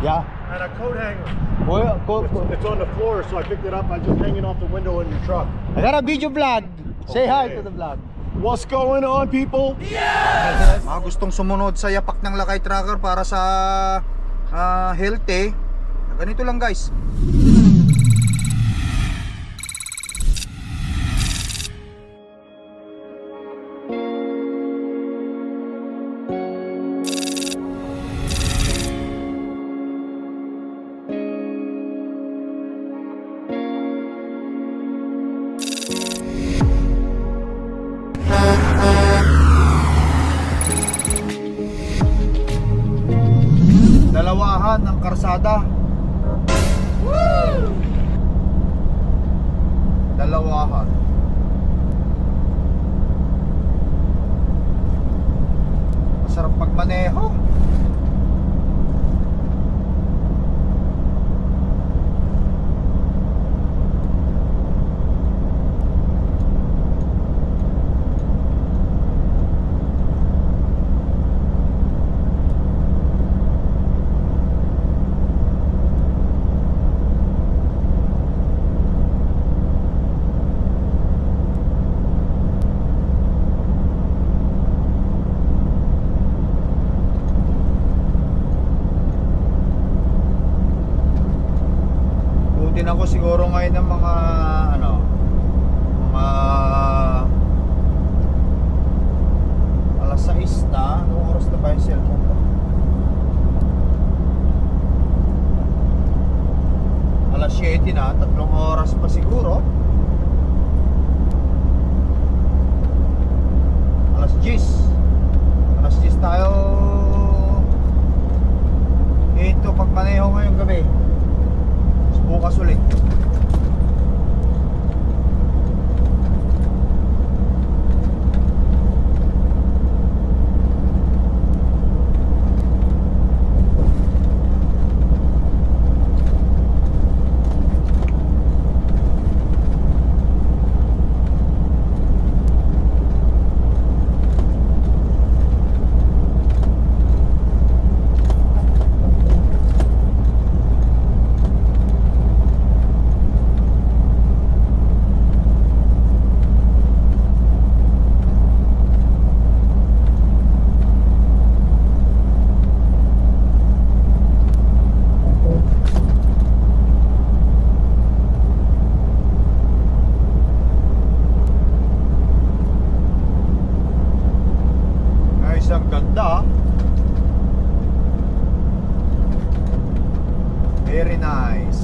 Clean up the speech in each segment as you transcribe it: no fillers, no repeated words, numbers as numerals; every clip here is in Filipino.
Yeah. And a coat hanger. Well, It's on the floor, so I picked it up. I just hang it off the window in your truck. I got a video vlog. Say hi Okay. to the vlog. What's going on, people? Mga gustong sumunod sa yapak ng Lakay Tracker para sa healthy, ganito lang guys. Dalawahan ng karsada. Woo! Dalawahan. Masarap magmaneho. Din ako siguro ngayon ng mga mga alas 6 na. Anong oras na ba yung cellphone ko? Alas 7 na, 3 oras pa siguro. Alas 10. Alas 10 tayo. Ito pagmaneho ngayong gabi. Bukas ulit. Ang ganda. Very nice.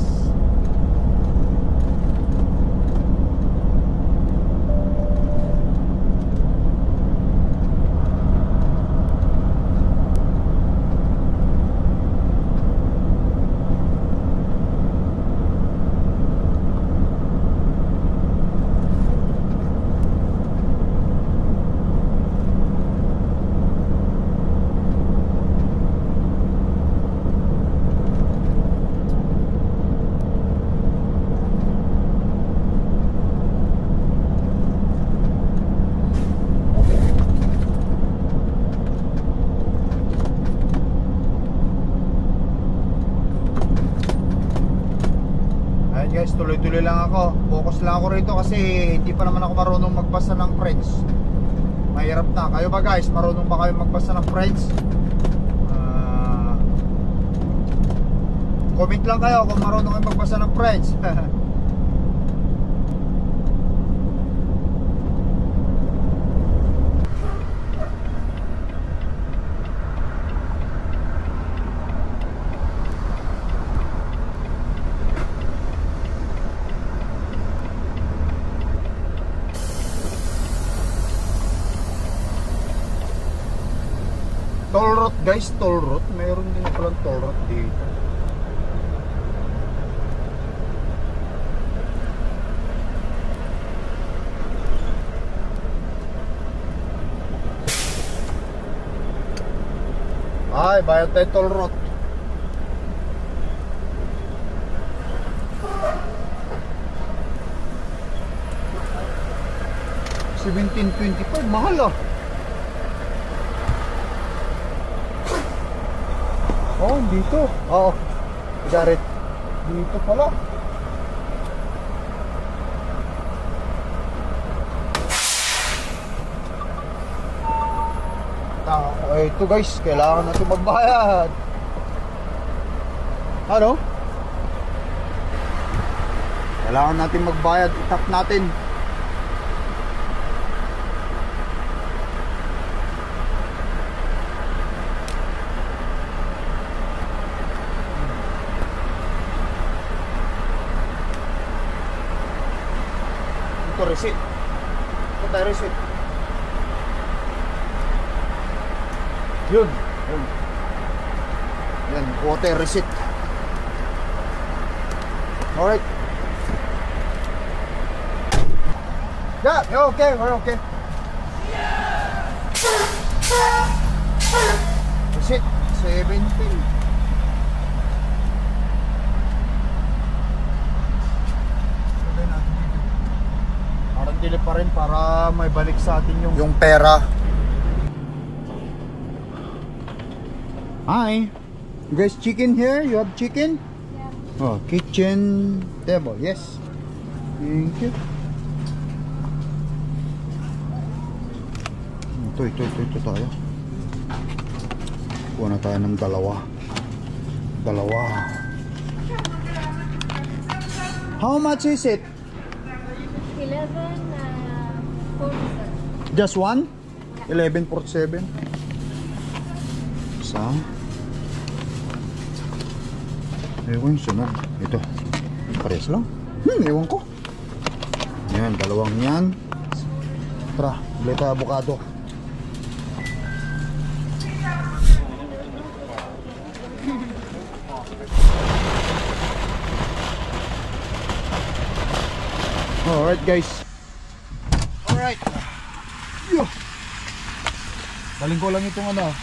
Guys, tuloy-tuloy lang ako. Focus lang ako rito kasi hindi pa naman ako marunong magbasa ng French. Mahirap na. Kayo ba guys? Marunong ba kayo magbasa ng French? Comment lang kayo kung marunong kayo magbasa ng French. Toll road guys, toll road. Mayroon din palang toll road dito. Ay, bayad tayo toll road. $17.25, mahal ah. Oh, dito. Oo. Got it. Dito pala. Ito guys, kailangan natin magbayad. Ano? Kailangan natin magbayad. Itap natin. Ito receipt. Ito tayo receipt. Yun. Yun. Yan, water receipt. Alright. Yeah, you're okay, we're okay. Receipt, 17. Parang dili pa rin para may balik sa atin yung pera. Hi. You guys chicken here? You have chicken? Yeah. Oh, kitchen table. Yes. Thank you. Ito tayo. Kuha na tayo ng dalawa. How much is it? 11.47. Just one? 11.47. Isa. Ewan, sunog. Ito. Pares lang. Ewan ko. Yan, dalawang yan. Tara, bili tayo avocado. Alright guys. Alright. Daling ko lang itong ano.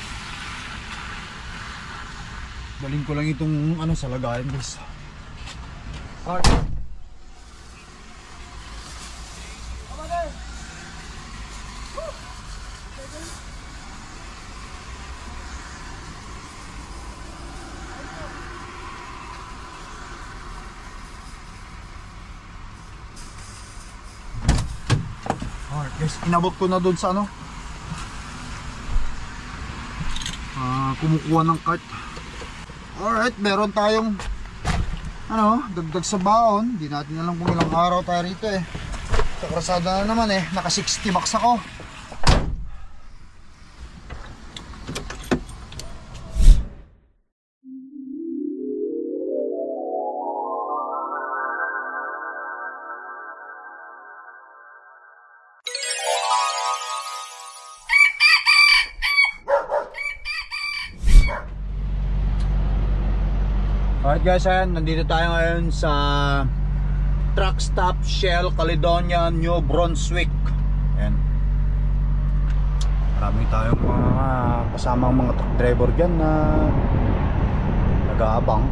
Daling ko lang itong ano sa lagayan guys. Alright. Alright guys, inabot ko na doon sa ano, kumukuha ng cart. Alright, meron tayong ano, dagdag sa baon. Hindi natin alam kung ilang araw tayo rito eh. Sa krasada na naman eh, naka 60 bucks ako. Alright guys, ayan, nandito tayo ngayon sa truck stop Shell Caledonia, New Brunswick. Ayan. Marami tayong mga kasamang mga truck driver dyan na nag-aabang.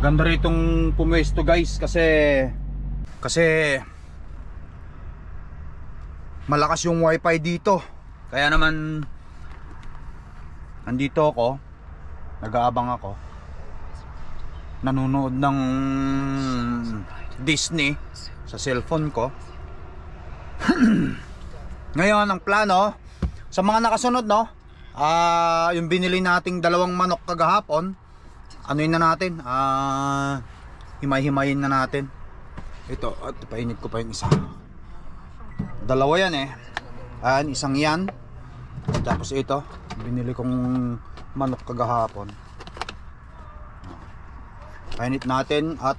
Maganda ritong pumwesto guys kasi malakas yung wifi dito. Kaya naman nandito ako, nag-aabang ako. Nanonood ng Disney sa cellphone ko. Ngayon ang plano sa mga nakasunod, no, yung binili nating dalawang manok kagahapon, ano yun na natin, himay-himayin na natin. Ito, at painit ko pa yung isa. Dalawa yan eh. Isang yan. Tapos ito, binili kong manok kagahapon. Painit natin at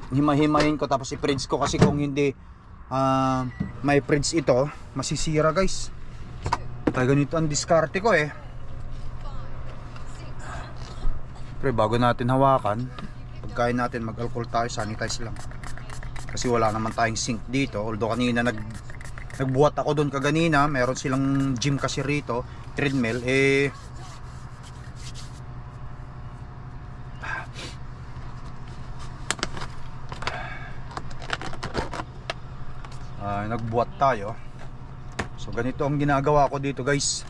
himay-himayin ko, tapos i-fridge ko kasi kung hindi may fridge ito, masisira guys. Kaya ganito ang diskarte ko eh. Pero bago natin hawakan, pagkain natin, mag-alcohol tayo, sanitize lang. Kasi wala naman tayong sink dito. Although kanina nagbuhat ako doon kaganina, meron silang gym kasi rito, treadmill eh. Nagbuhat tayo. So ganito ang ginagawa ko dito guys.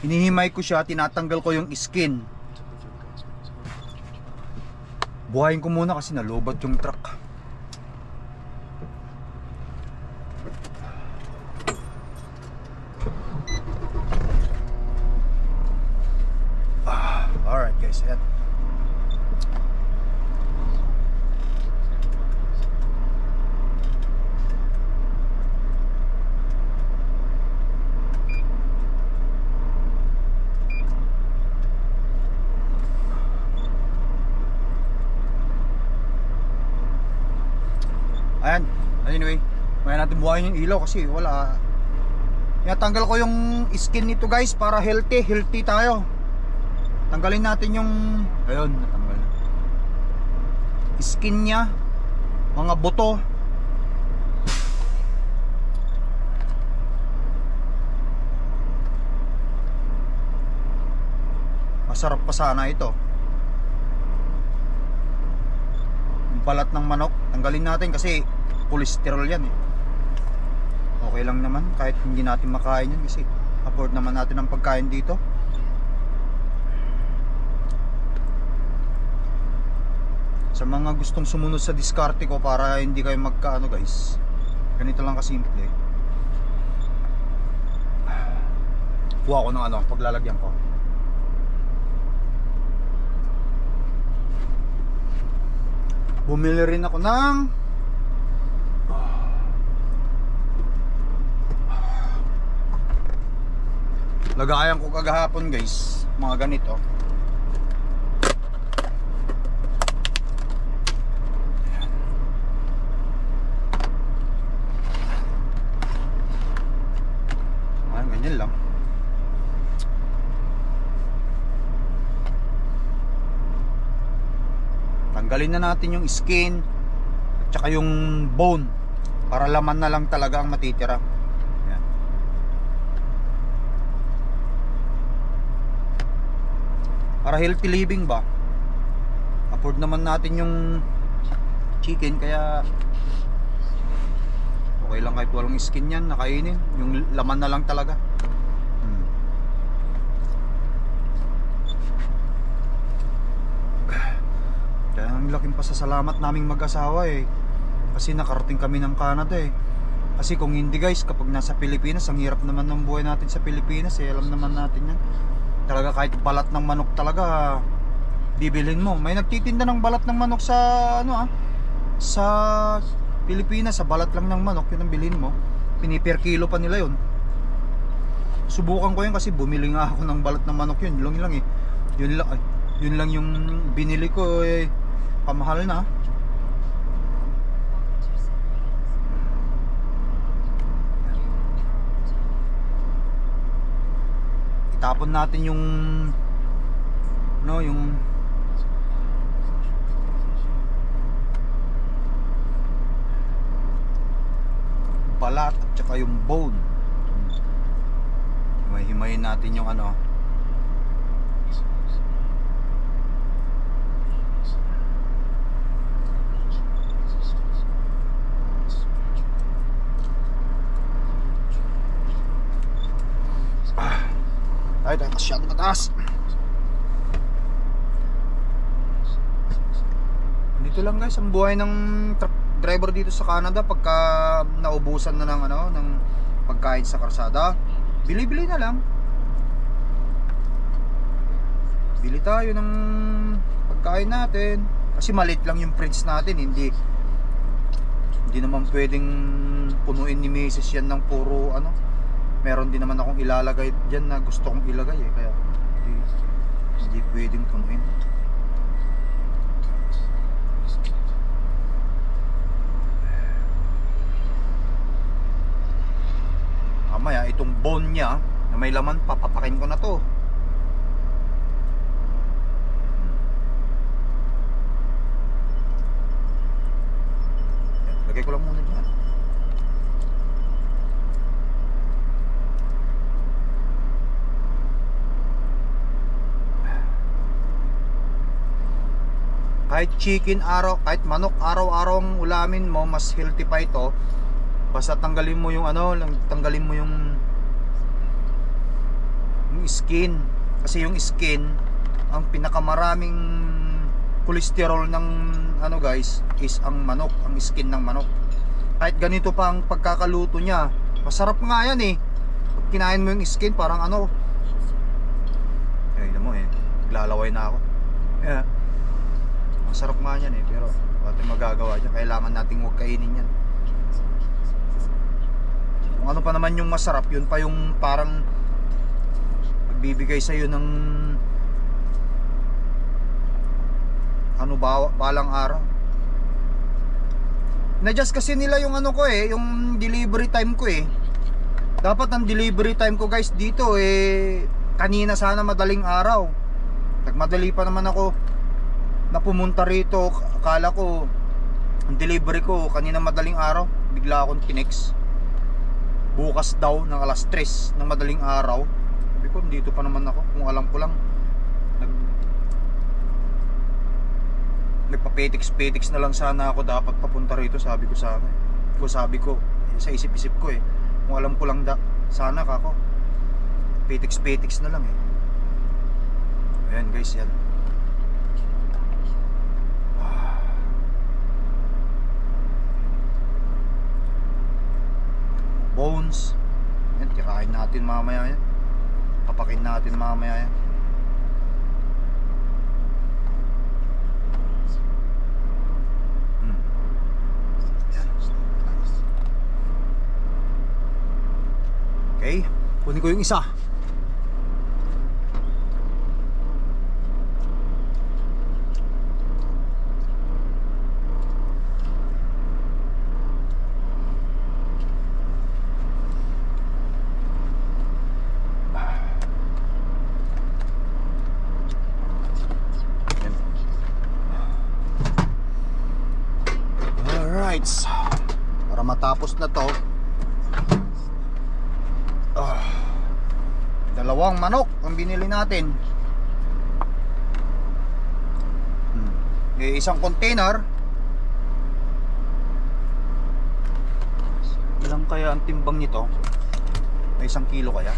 Hinihimay ko siya, tinatanggal ko yung skin. Buhayin ko muna kasi nalobat yung truck. Alright guys, ayan. Ayan, anyway, may natin buhayin yung ilaw kasi wala. Tanggal ko yung skin nito guys para healthy tayo. Tanggalin natin yung, ayun, natanggal na. Skin niya, mga buto. Masarap pa sana ito. Yung balat ng manok, tanggalin natin kasi cholesterol yan eh. Okay lang naman kahit hindi natin makain yan kasi afford naman natin ang pagkain dito. Sa mga gustong sumunod sa diskarte ko para hindi kayo magkaano guys, ganito lang kasimple. Kuha ko ng ano, paglalagyan ko. Bumili rin ako ng lagayan ko kagahapon guys, mga ganito. Ay, ganyan lang. Tanggalin na natin yung skin at saka yung bone para laman na lang talaga ang matitira. Ayan. Para healthy living ba? Afford naman natin yung chicken kaya okay lang kahit walang skin yan, nakainin. Yung laman na lang talaga. Kaya ang laking pasasalamat naming mag-asawa eh. Kasi nakarating kami ng Canada eh. Kasi kung hindi guys, kapag nasa Pilipinas, ang hirap naman ng buhay natin sa Pilipinas eh. Alam naman natin yan. Talaga kahit balat ng manok talaga bibilhin mo. May nagtitinda ng balat ng manok sa ano sa Pilipinas, sa balat lang ng manok, yun ang bilhin mo. Piniper kilo pa nila yun. Subukan ko yun kasi bumili nga ako ng balat ng manok yun. Yun lang eh. Yun lang yung binili ko eh. Pamahal na. Itapon natin yung yung balat at saka yung bone. Himayin natin yung ano. Ay, dahil masyado mataas. Dito lang guys ang buhay ng truck driver dito sa Canada. Pagka naubusan na ng ng pagkain sa karsada, bili-bili na lang. Bili tayo ng pagkain natin kasi maliit lang yung fridge natin. Hindi naman pwedeng punuin ni Mrs. yan ng puro meron din naman akong ilalagay dyan na gusto kong ilagay eh. Kaya hindi pwedeng punuin. Mamaya itong bone nya na may laman, papapakin ko na to. Lagay ko lang muna dyan. Kahit chicken kahit manok araw-araw ang ulamin mo, mas healthy pa ito. Basta tanggalin mo yung tanggalin mo yung yung skin. Kasi yung skin, ang pinakamaraming cholesterol ng ano guys, is ang manok, ang skin ng manok. Kahit ganito pa ang pagkakaluto niya, masarap nga yan eh. Pag kinain mo yung skin, parang ano, ayun mo eh, naglalaway na ako. Yeah. Masarap nga yan eh, pero wala tayong magagawa dyan. Kailangan nating huwag kainin yan. Kung ano pa naman yung masarap, yun pa yung parang magbibigay sa'yo ng ano ba, balang araw. Na-adjust kasi nila yung ano ko eh, yung delivery time ko eh. Dapat ang delivery time ko guys dito eh, kanina sana madaling araw. Nagmadali pa naman ako na pumunta rito. Akala ko ang delivery ko kanina madaling araw. Bigla akong tinext, bukas daw ng alas 3 ng madaling araw. Sabi ko dito pa naman ako. Kung alam ko lang nagpa-petix na lang sana ako, dapat papunta rito. Sabi ko sana sabi ko sa isip-isip ko eh, kung alam ko lang sana kako petix na lang eh. Ayan guys, yan. Bones yan, tirahin natin mamaya yan, papakin natin mamaya yan. Okay, kunin ko yung isa. Alright, para matapos na to, dalawang manok ang binili natin. Isang container. Ilang kaya ang timbang nito? May 1 kilo kaya?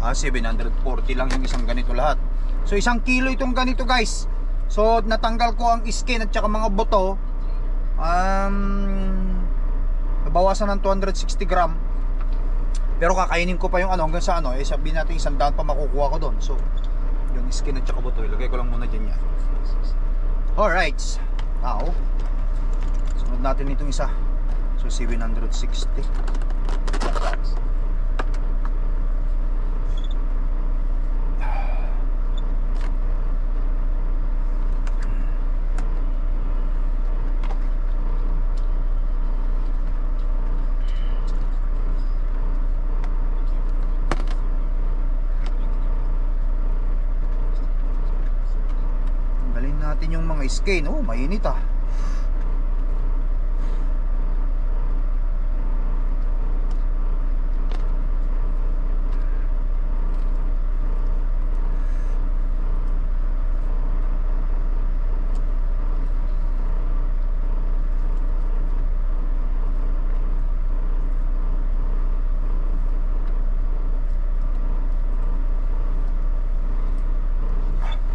Ah, 740 lang yung isang ganito lahat. So 1 kilo itong ganito guys. So natanggal ko ang skin at saka mga buto. Nabawasan ng 260 gram. Pero kakainin ko pa yung ano hanggang sa ano, eh sabihin natin 100 pa makukuha ko doon. So yung skin at saka buto, ilagay ko lang muna dyan yan. Alright. Now, sunod natin itong isa. So 760. Natin yung mga skin. Oh, mainit ah.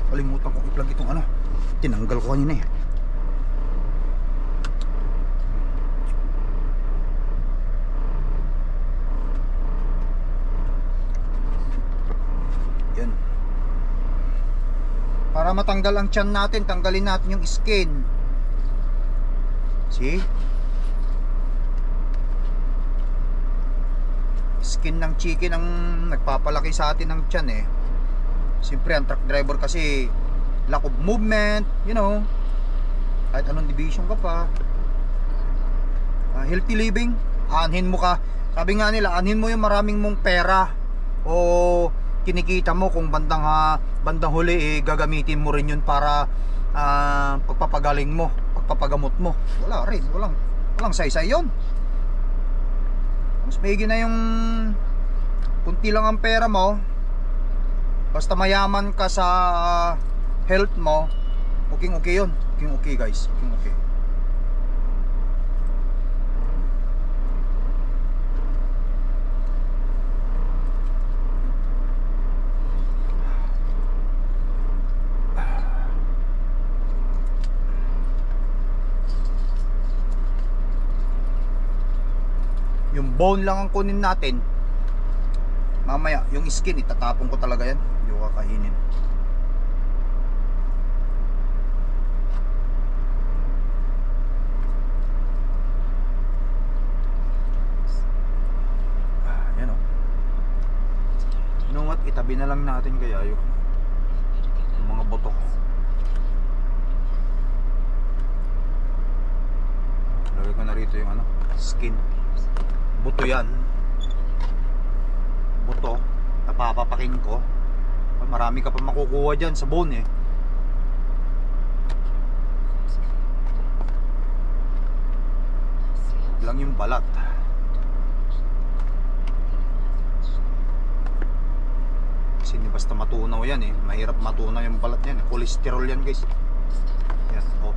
Kalimutan ko i-plug itong ano, tinanggal ko kanina eh. Yan. Para matanggal ang tiyan natin, tanggalin natin yung skin. See? Skin ng chicken ang nagpapalaki sa atin ng tiyan eh. Siyempre ang truck driver kasi lack of movement, you know, kahit anong division ka pa, healthy living, aanhin mo ka. Sabi nga nila, aanhin mo yung maraming mong pera o kinikita mo, kung bandang huli eh, gagamitin mo rin yun para pagpapagaling mo, pagpapagamot mo. Wala rin, walang Walang saysay yun. Mas maigi na yung kunti lang ang pera mo, basta mayaman ka sa health mo, okay yun. Okay guys, okay. Yung bone lang ang kunin natin. Mamaya, yung skin, itatapon ko talaga yan. Hindi ko kakainin. Yan o. You know what? Itabi na lang natin kaya yung mga buto. Lagay ko na rito yung ano, skin. Buto yan. Buto. Napapapakin ko. Marami ka pa makukuha dyan sa bone eh. Lang yung balat. Kasi hindi basta matunaw yan eh. Mahirap matunaw yung balat yan. Cholesterol yan guys. Yan. Oh.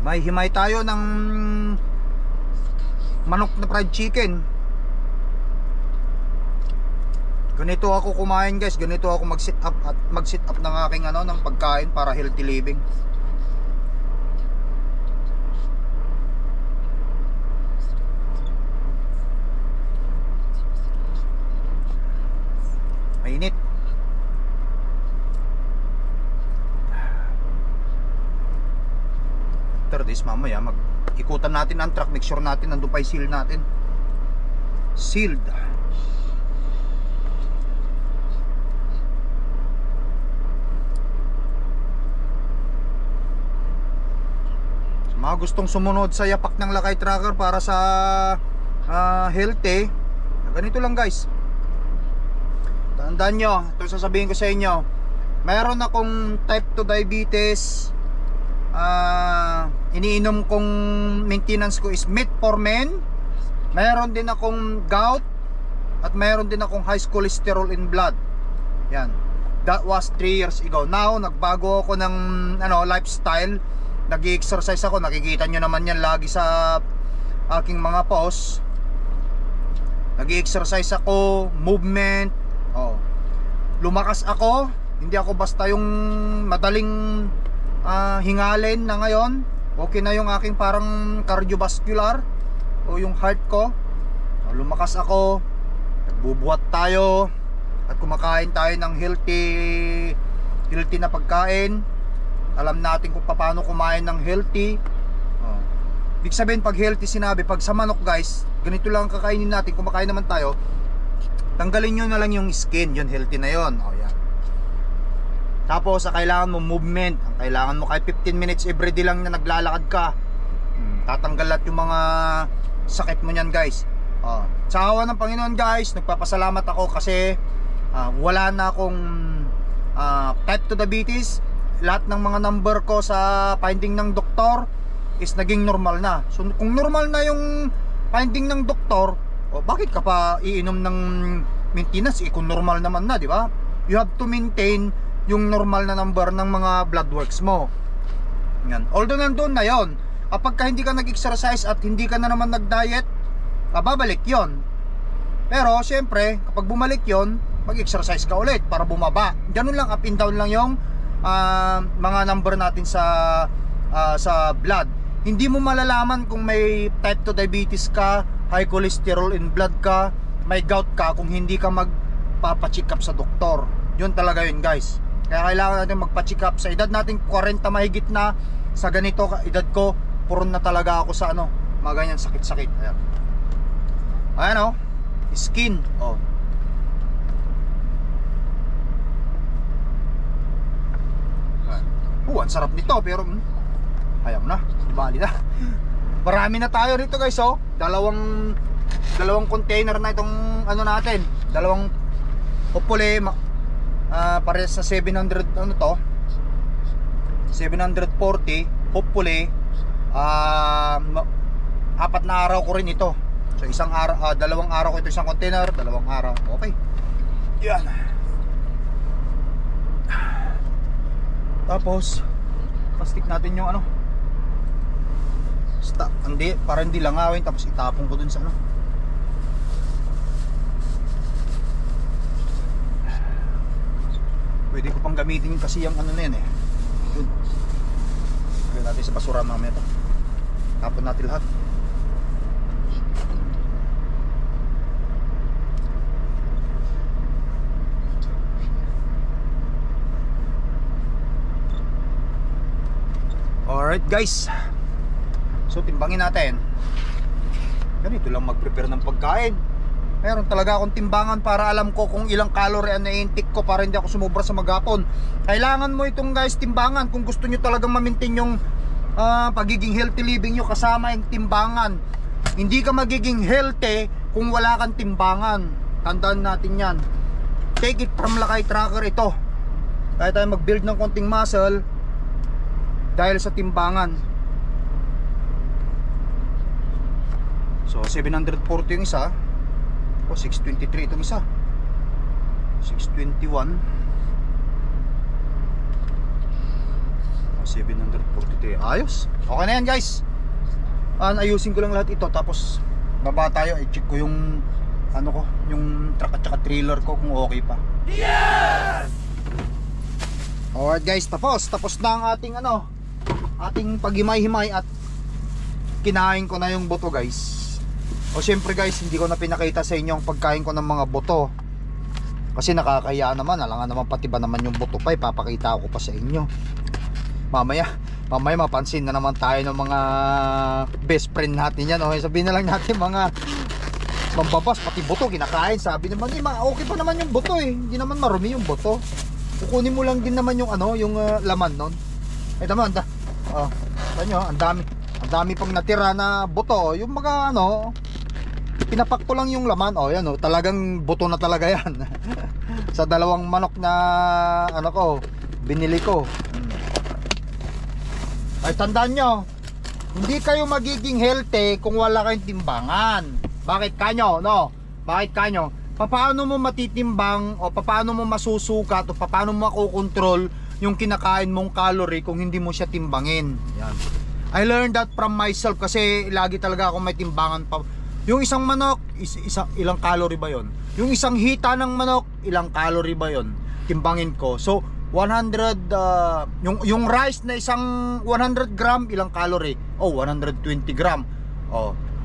May himay tayo ng manok na fried chicken. Ganito ako kumain guys, ganito ako mag-sit up at mag-sit up ng aking ano ng pagkain para healthy living. Mainit. After this, mamaya mag-ikutan natin ang truck, make sure natin nandun pa yung seal natin. Sealed. So, mga gustong sumunod sa yapak ng Lakay Tracker para sa healthy, ganito lang guys. Tandaan nyo, ito sasabihin ko sa inyo, mayroon akong type 2 diabetes. Iniinom kong maintenance ko is metformin. Mayroon din akong gout. At mayroon din akong high cholesterol in blood. Yan. That was 3 years ago. Now, nagbago ako ng lifestyle. Nag-exercise ako. Nakikita nyo naman yan lagi sa aking mga posts. Nag-exercise ako. Movement. Lumakas ako. Hindi ako basta yung madaling hingalin na ngayon. Okay na yung aking parang cardiovascular o yung heart ko. Lumakas ako. Nagbubuhat tayo at kumakain tayo ng healthy na pagkain. Alam natin kung paano kumain ng healthy. Ibig sabihin pag healthy sinabi, pag sa manok guys, ganito lang kakainin natin. Kumakain naman tayo, tanggalin nyo na lang yung skin. Yun, healthy na yun. Yan. Tapos, kailangan mo movement. Ang kailangan mo kahit 15 minutes everyday lang na naglalakad ka. Tatanggal lahat yung mga sakit mo niyan guys. Sa awa ng Panginoon guys, nagpapasalamat ako kasi wala na akong type 2 diabetes. Lahat ng mga number ko sa finding ng doktor is naging normal na. So kung normal na yung finding ng doktor, bakit ka pa iinom ng maintenance? Kung normal naman na, di ba? You have to maintain yung normal na number ng mga blood works mo. Yan. Although nandun na yon, kapag hindi ka nag-exercise at hindi ka na naman nag-diet, babalik yon. Pero syempre, kapag bumalik yon, mag-exercise ka ulit para bumaba. Ganun lang, up and down lang yung mga number natin sa blood. Hindi mo malalaman kung may type 2 diabetes ka, high cholesterol in blood ka, may gout ka, kung hindi ka magpapacheck up sa doktor. Yun talaga yun guys. Kaya kailangan natin magpa-check up. Sa edad natin 40 mahigit na, sa ganito edad ko, puron na talaga ako sa mga ganyan sakit-sakit. Ayan skin. Ang sarap nito pero hayam na, bali na. Marami na tayo rito guys, oh. Dalawang container na itong ano natin. Dalawang hopefully parehas sa 700 ano to. 740 hopefully apat na araw ko rin ito. So isang araw, dalawang araw ko ito isang container, dalawang araw. Okay. Yan. Tapos plastic natin yung ano. Hindi, para hindi langawin, tapos itapon ko dun sa ano. Pwede ko pang gamitin kasi yung ano na yan eh. Dun. Gawin natin sa basura mamaya ito. Tapon natin lahat. Alright guys, so timbangin natin. Ganito lang mag-prepare ng pagkain. Meron talaga akong timbangan para alam ko kung ilang calorie ang na-intake ko para hindi ako sumobra sa maghapon. Kailangan mo itong guys timbangan kung gusto nyo talagang ma-maintain yung pagiging healthy living nyo kasama yung timbangan. Hindi ka magiging healthy kung wala kang timbangan. Tandaan natin yan. Take it from Lakay Tracker ito. Kaya tayo mag-build ng konting muscle dahil sa timbangan. So 740 yung isa. O 623 itong isa. 621. 743. Ayos. Okay na yan guys. Ayusin ko lang lahat ito. Tapos baba tayo. I-check ko yung ano ko, yung truck at saka trailer ko kung okay pa. Yes! Alright guys, tapos na ang ating ano, ating paghimay-himay at kinain ko na yung buto guys. O syempre guys, hindi ko na pinakita sa inyo ang pagkain ko ng mga buto kasi nakakahiya naman, alangan naman pati ba naman yung buto pa, ipapakita ko pa sa inyo. Mamaya mapansin na naman tayo ng mga best friend natin yan. Okay, sabihin na lang natin mga mambabas, pati buto kinakain. Sabi naman, okay pa naman yung buto eh, hindi naman marumi yung buto. Kukunin mo lang din naman yung ano, yung laman nun. Naman, tanyo, ang dami pang natira na buto. Yung mga ano, pinapak ko lang yung laman. Yan talagang buto na talaga yan. Sa dalawang manok na ano ko, binili ko. Ay tandaan nyo, hindi kayo magiging healthy kung wala kayong timbangan. Bakit kanyo, no? Bakit kanyo? Paano mo matitimbang o paano mo masusukat o paano mo makokontrol yung kinakain mong calorie kung hindi mo siya timbangin? Yan. I learned that from myself kasi lagi talaga akong may timbangan pa. Yung isang manok, ilang calorie ba yon? Yung isang hita ng manok, ilang calorie ba yon? Timbangin ko. So 100 yung rice na isang 100 gram, ilang calorie? 120 gram. 100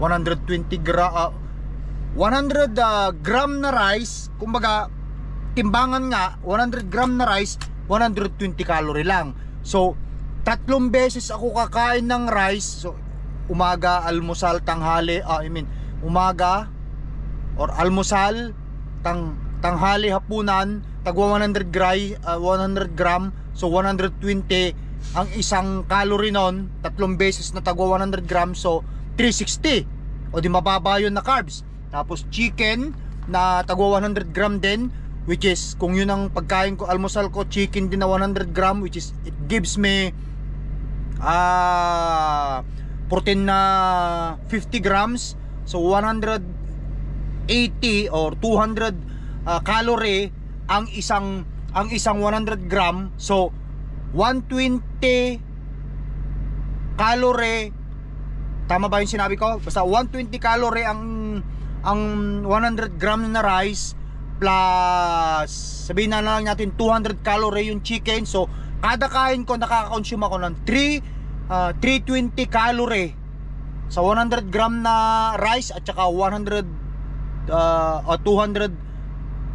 gram na rice, kumbaga timbangan nga 100 gram na rice, 120 calorie lang. So 3 beses ako kakain ng rice. So umaga, almusal, tanghali, umaga or almusal, tanghali, hapunan, tagwa 100 gram. So 120 ang isang calorie nun, 3 beses na tagwa 100 gram, so 360. O di mababa yun na carbs. Tapos chicken na tagwa 100 gram din, which is kung yun ang pagkain ko, almusal ko, chicken din na 100 gram, which is it gives me protein na 50 grams. So 180 or 200 calorie ang isang 100 gram. So 120 calorie. Tama ba yung sinabi ko? Basta 120 calorie ang 100 gram na rice, plus sabihin na lang natin 200 calorie yung chicken. So kada kain ko nakaka-consume ako ng 320 calorie sa 100 gram na rice at saka 200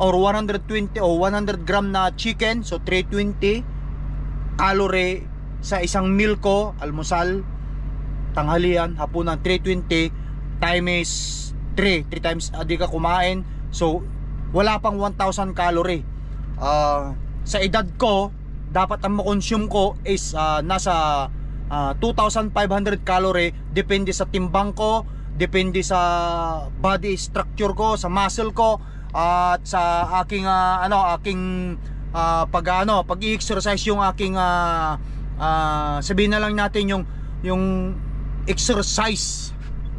or 120 o 100 gram na chicken. So 320 calorie sa isang meal ko, almusal, tanghalian, hapunan. 320 times 3 times di ka kumain. So wala pang 1,000 calorie. Sa edad ko, dapat ang makonsume ko is nasa 2,500 calorie. Depende sa timbang ko, depende sa body structure ko, sa muscle ko, at sa aking pag-exercise, yung aking sabihin na lang natin yung exercise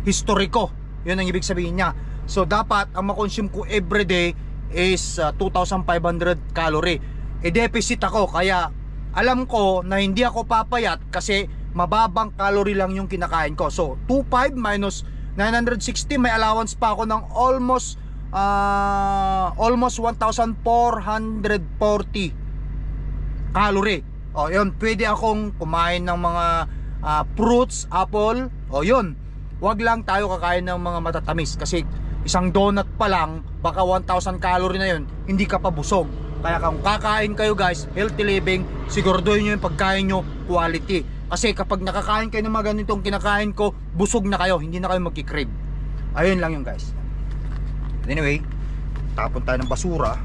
history ko. Yun ang ibig sabihin niya. So dapat ang makonsume ko everyday is 2,500 calorie. Deficit ako, kaya alam ko na hindi ako papayat kasi mababang calorie lang yung kinakain ko. So 2,500 minus 960, may allowance pa ako ng almost 1,440 calorie. O yun, pwede akong kumain ng mga fruits, apple. O yun, wag lang tayo kakain ng mga matatamis kasi isang donut pa lang, baka 1,000 calorie na yun, hindi ka pa busog. Kaya kung kakain kayo guys, healthy living, siguraduhin nyo yung pagkain nyo quality. Kasi kapag nakakain kayo ng mga ganitong kinakain ko, busog na kayo, hindi na kayo magkikrave. Ayun lang yung guys. Anyway, tapon tayo ng basura.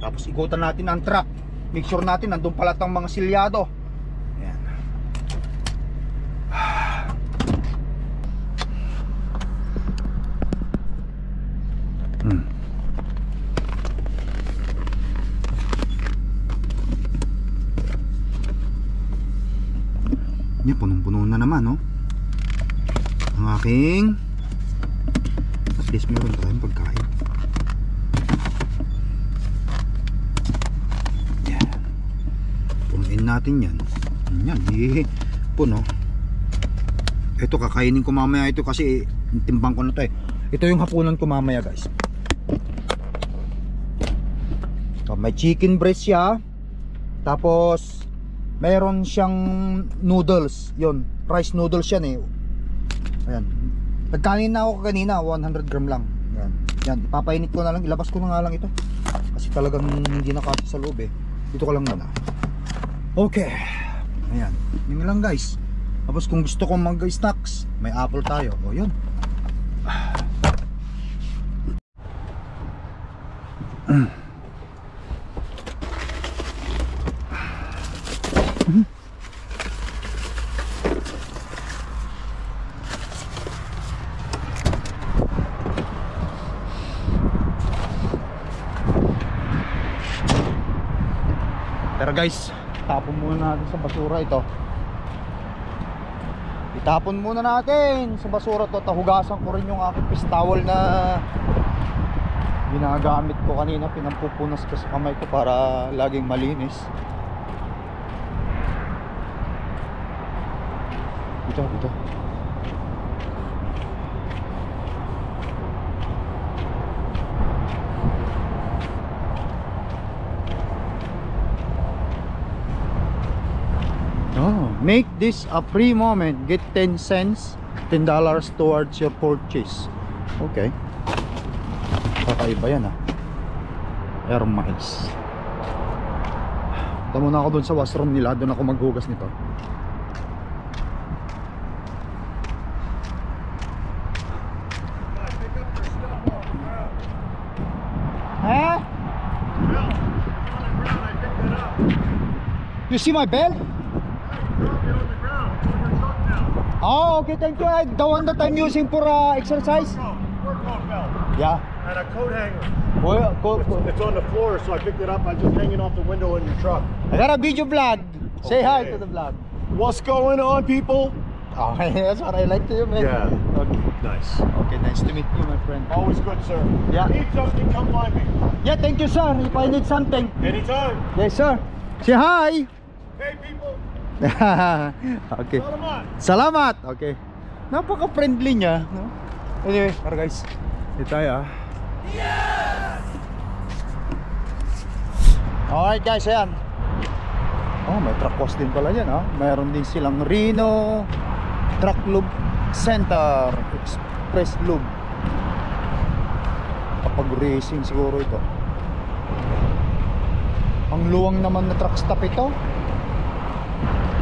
Tapos ikutan natin ang truck. Make sure natin nandun pala tang mga silyado. Ayan. Yan, punong-puno na naman, no? Ang aking, at least meron tayong pagkain. Yan. Punuin natin yan. Yan, puno. Ito kakainin ko mamaya ito kasi timbang ko na to eh. Ito yung hapunan ko mamaya guys. So, may chicken breast siya. Tapos meron siyang noodles. Yun, rice noodles yan eh. Ayan. Nagkanin na ako kanina, 100 gram lang. Ayan. Yan, ipapainit ko na lang, ilabas ko na nga lang ito. Kasi talagang hindi na kasi sa loob eh. Dito ko lang muna. Okay. Ayan. Yun lang guys. Tapos kung gusto kong mag-snacks, may apple tayo. O yun. Pero guys, tapon muna natin sa basura ito. Itapon muna natin sa basura to. Tahugasan ko rin yung aking fish towel na ginagamit ko kanina. Pinampupunas ko sa kamay ko para laging malinis. Dito. Make this a free moment. Get 10 cents, $10 towards your purchase. Okay. Kakaiba yan Air miles. Punta muna ako dun sa washroom nila. Doon ako maghugas nito. You see my belt? Oh, okay, thank you. The one that I'm using for exercise. Workout belt. Yeah. And a coat hanger. Well, It's on the floor, so I picked it up. I just hanging off the window in your truck. I got a video vlog. Say hi Okay. to the vlog. What's going on, people? Oh, that's what I like to do, man. Yeah. Okay. Nice. Okay, nice to meet you, my friend. Always good, sir. Yeah. Need something, come find me. Yeah, thank you, sir. If I need something. Anytime. Yes, sir. Say hi. Hey, people. Okay. Salamat. Salamat. Okay. Napaka-friendly niya, no? Anyway, tara guys. Dito tayo. Alright guys, ayan. Oh, may truck wash din pala yan, Mayroon din silang Reno Truck Lube Center, Express Lube. Kapag racing siguro ito. Ang luwang naman na truck stop ito.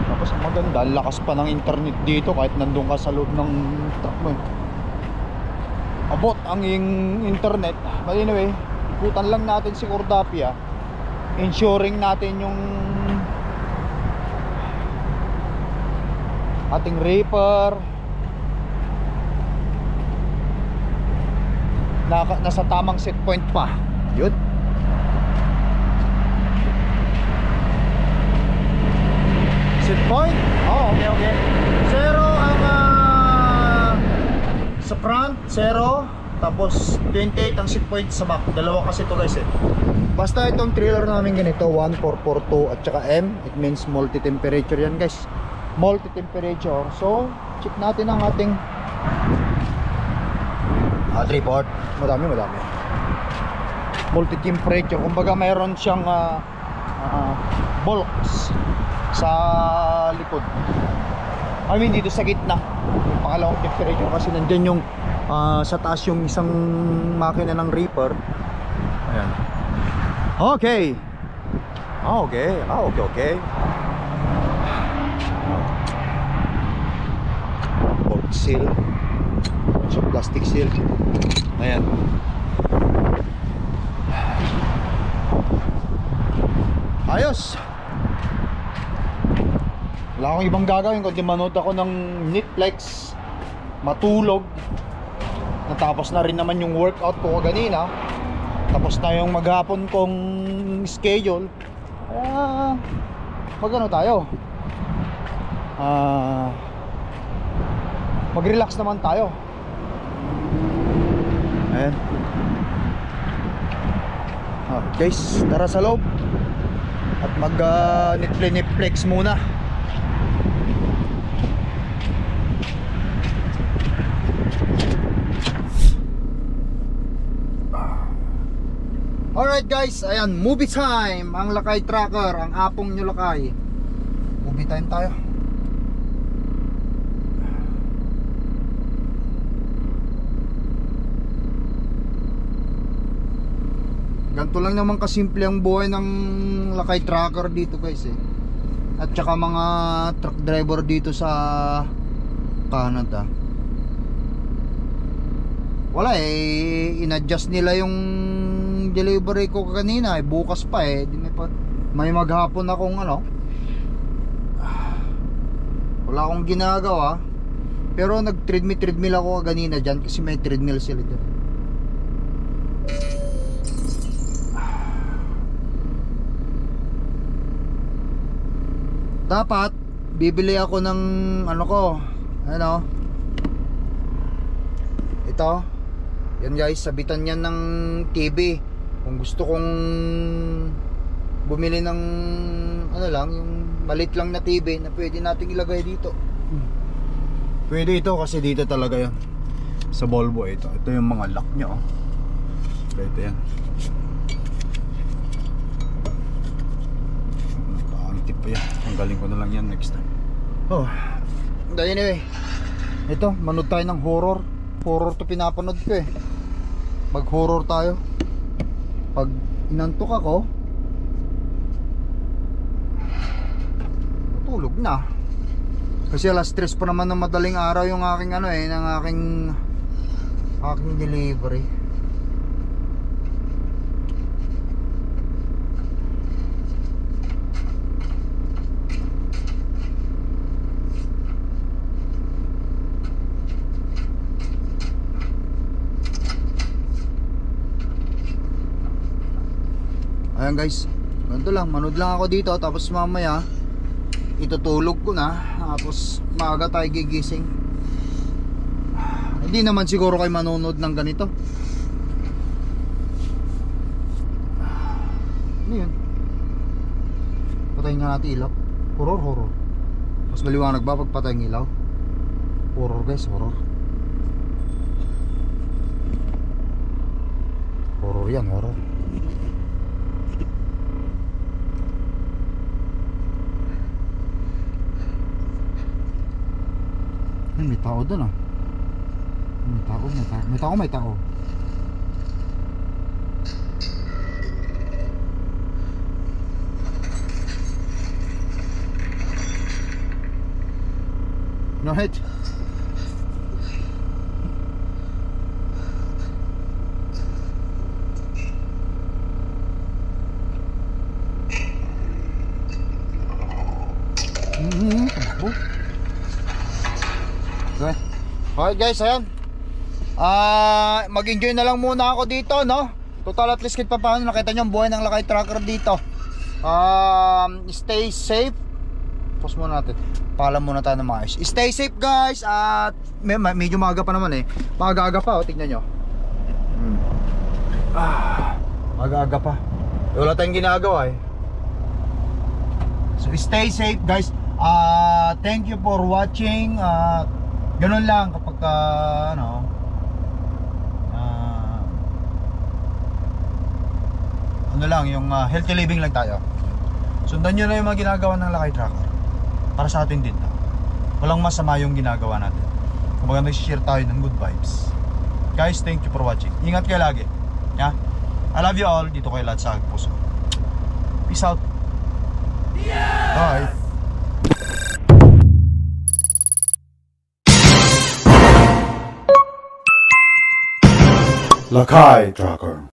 Tapos ang maganda, ang lakas pa ng internet dito kahit nandun ka sa loob ng truck mo. Abot ang internet. But anyway, ikutan lang natin si Cordapia. Ensuring natin yung ating reaper. Nasa tamang set point pa. Yun. Set point? Oh, okay, okay. Zero ang sa front, zero. Tapos 28 ang set point sa back. Dalawa kasi ito guys eh. Basta itong trailer namin ganito 1442 at saka M, it means multi-temperature yan guys. Multi-temperature. So, check natin ang ating report. Madami. Multi-temperature. Kumbaga mayroon siyang bulks sa likod. I mean dito sa gitna. Yung pangalawang temperature kasi nandyan yung sa taas yung isang makina ng reaper. Ayan. Okay. Okay. Bulk seal. So plastic seal. Ayan. Ayos. Wala akong ibang gagawin kundi manood ako ng Netflix, matulog. Natapos na rin naman yung workout ko kanina. Tapos na yung maghapon kong schedule. Kaya magano tayo, mag-relax naman tayo. Ayan. Guys, tara sa loob at mag Netflix muna. Alright guys, ayan, movie time. Ang Lakay Tracker, ang apong nyo Lakay. Movie time tayo. Ganito lang naman kasimple ang buhay ng Lakay Tracker dito guys eh. At saka mga truck driver dito sa Canada. Wala eh, in-adjust nila yung delivery ko kanina eh, bukas pa eh. May maghapon akong wala akong ginagawa. Pero nag-treadmill ako kanina dyan kasi may treadmill sila dyan. Dapat bibili ako ng ito. Yan guys, sabitan yan ng TV. Kung gusto kong bumili ng yung malit lang na TV na pwede nating ilagay dito. Pwede ito kasi dito talaga yan. Sa Volvo ito. Ito yung mga lock nya Ito yan. Nakakantip pa yan. Tanggalin ko na lang yan next time. Anyway, ito, manood tayo ng horror. Horror to pinapanood ko eh. Mag horror tayo. Pag inantok ako, matulog na. Kasi alas 3 pa naman ng madaling araw yung aking ng aking delivery. Ayan guys, ganito lang, manood lang ako dito. Tapos mamaya itutulog ko na. Tapos maaga tayo gigising. Hindi naman siguro kayo manonood ng ganito. Ano yun? Patayin nga natin ilaw. Horror. Mas maliwanag ba pag patayin ilaw? Horror guys, horror. Horror yan, horror. May tao doon May tao. Right? Tumakbo. Okay guys, ayan. Mag-enjoy na lang muna ako dito, no? Total at least kahit pa paano nakita nyo ang buhay ng Lakay Trucker dito. Stay safe. Pause muna natin. Paalam muna tayo ng maayos. Stay safe guys. At medyo maaga pa naman eh. Maaga-aga pa, tignan nyo. Maaga-aga pa. Wala tayong ginagawa eh. So stay safe guys. Thank you for watching. Ganun lang kapag ano lang, yung healthy living lang tayo. Sundan nyo na yung mga ginagawa ng Lakay Trucker. Para sa atin din. Walang masama yung ginagawa natin. Kumbaga nag-share tayo ng good vibes. Guys, thank you for watching. Ingat kayo lagi. Yeah? I love you all. Dito kayo lahat sa puso. Peace out. Bye. Lakay Trucker.